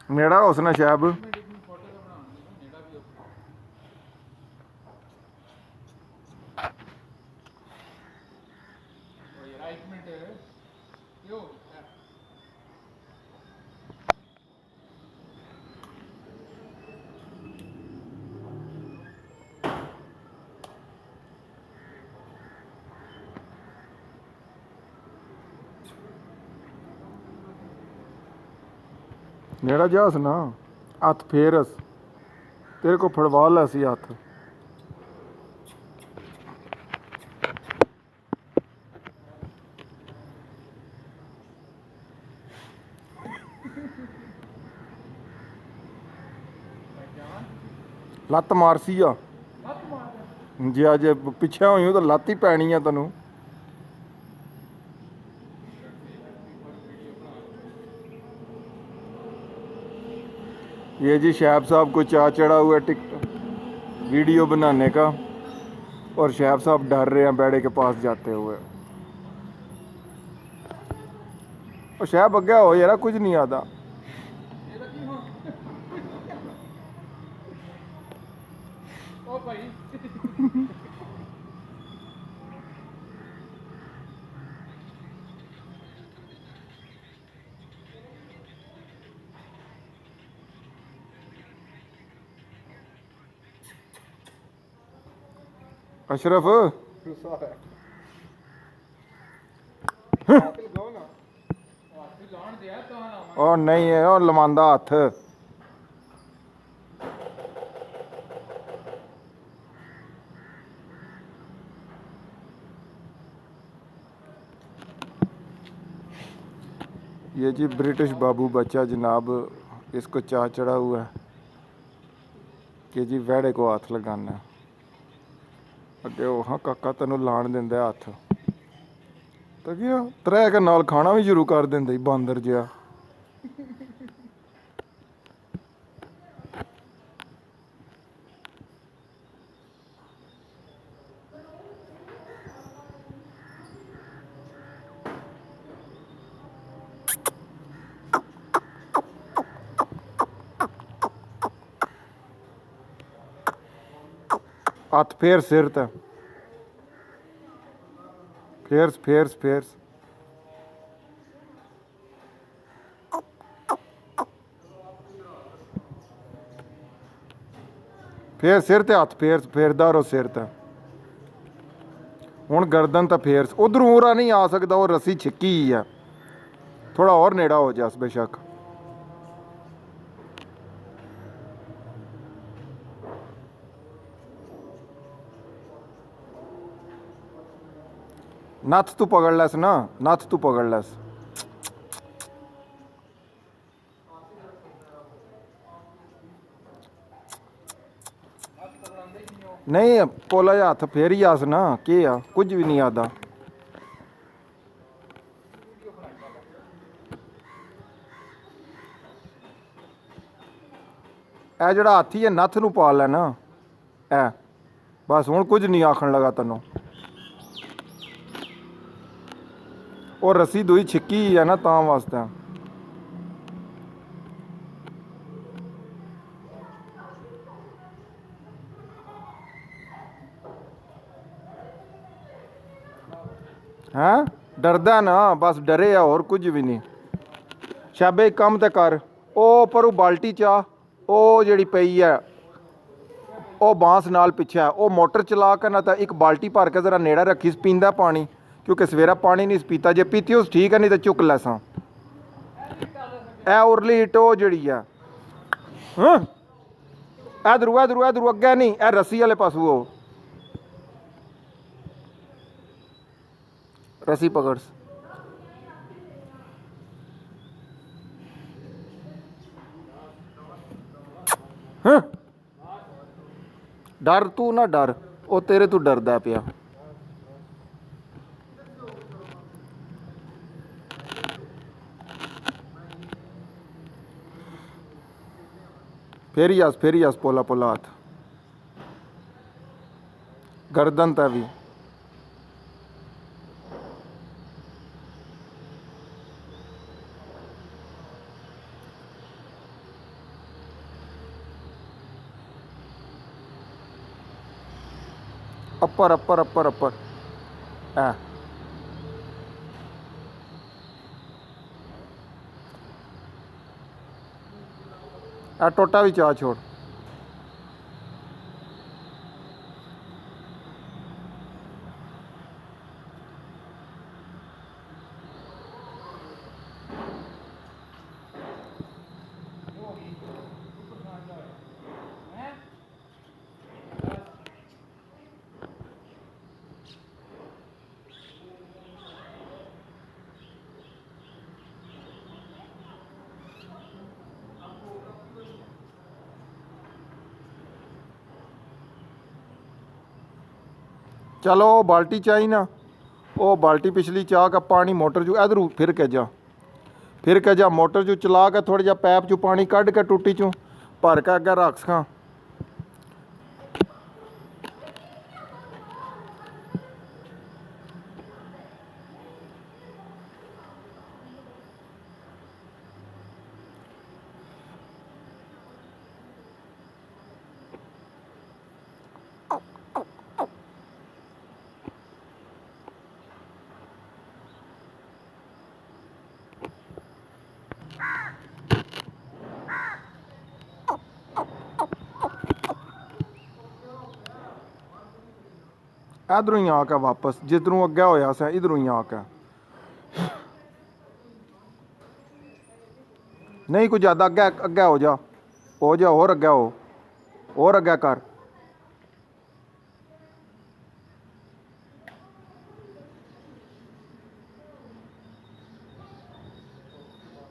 नेड़ा उसने शैब नेड़ा जा ना हथ फेरस तेरे को फड़वा ला सी हथ लत्त मारसी आ जे अज पिछे होई तो लत्त ही पैनी है तेनू ये जी शैब साहब को चाह चढ़ा हुआ टिक वीडियो बनाने का और शैब साहब डर रहे हैं बेड़े के पास जाते हुए। और शैब अग्गे हो यार कुछ नहीं आता अशरफ और नहीं है और लमांदा हथ ये जी ब्रिटिश बाबू बच्चा जनाब इसको चाह चढ़ा हुआ है कि जी वेड़े को हाथ लगाना है अगे वो हाँ काका तेनों लाण देंदा हथ तो क्या त्रै के नाल खाना भी शुरू कर देंदे बांदर जिहा हथ फेर सिर ते फेरस फेरस फेरस फेर सिर ते हथ फेरदा रहो सिर ते हुण गर्दन ते फेरस उधरों उरा नहीं आ सकदा वो रस्सी छिक्की ही है थोड़ा और नेड़ा हो जास बेशक नथ तू पकड़ लैस ना नथ तू पकड़ लैस नहीं पोला जा हथ फेर ही आस ना के आ कुछ भी नहीं आता ए जड़ा हाथी है नथ नू पा लै ना ए बस हुण कुछ नहीं आखन लगा तैनूं और रस्सी दूई छिक्की है ना तां वास्ते हैं डरदा ना बस डरे आ और कुछ भी नहीं शाबे एक काम ते कर ओ पर बाल्टी चा ओ जिहड़ी पई है ओ बांस नाल पिछे ओ मोटर चला के ना तो एक बाल्टी भर के जरा नेड़ा रखी पींदा पानी क्योंकि सवेरा पानी नहीं पीता जे पीती उस ठीक है नहीं तो चुक लैसा ए उरली इट ओ जिहड़ी है हाँ इधरू इधरू इधरू अग्गे नहीं ए रस्सी वाले पासू हो रस्सी पकड़ हाँ डर तू ना डर वो तेरे तू डरदा पिया फेरी आस पोला पोला हाथ गर्दन ते भी अपर अपर अपर अपर ऐ टोटा भी चाह छोड़। चलो बाल्टी चाहिए ना, वो बाल्टी पिछली चाह का पानी मोटर चू इधरू फिर के जा मोटर चू चला के थोड़ा जा पैप चू पानी कढ़ के टूटी चू भर के अगे रख सका। इधरों ही आके वापस जिधरों अगे होया सा इधरों ही आके नहीं कुछ ज़्यादा अगे अगे हो जा और अगे हो और अगे कर।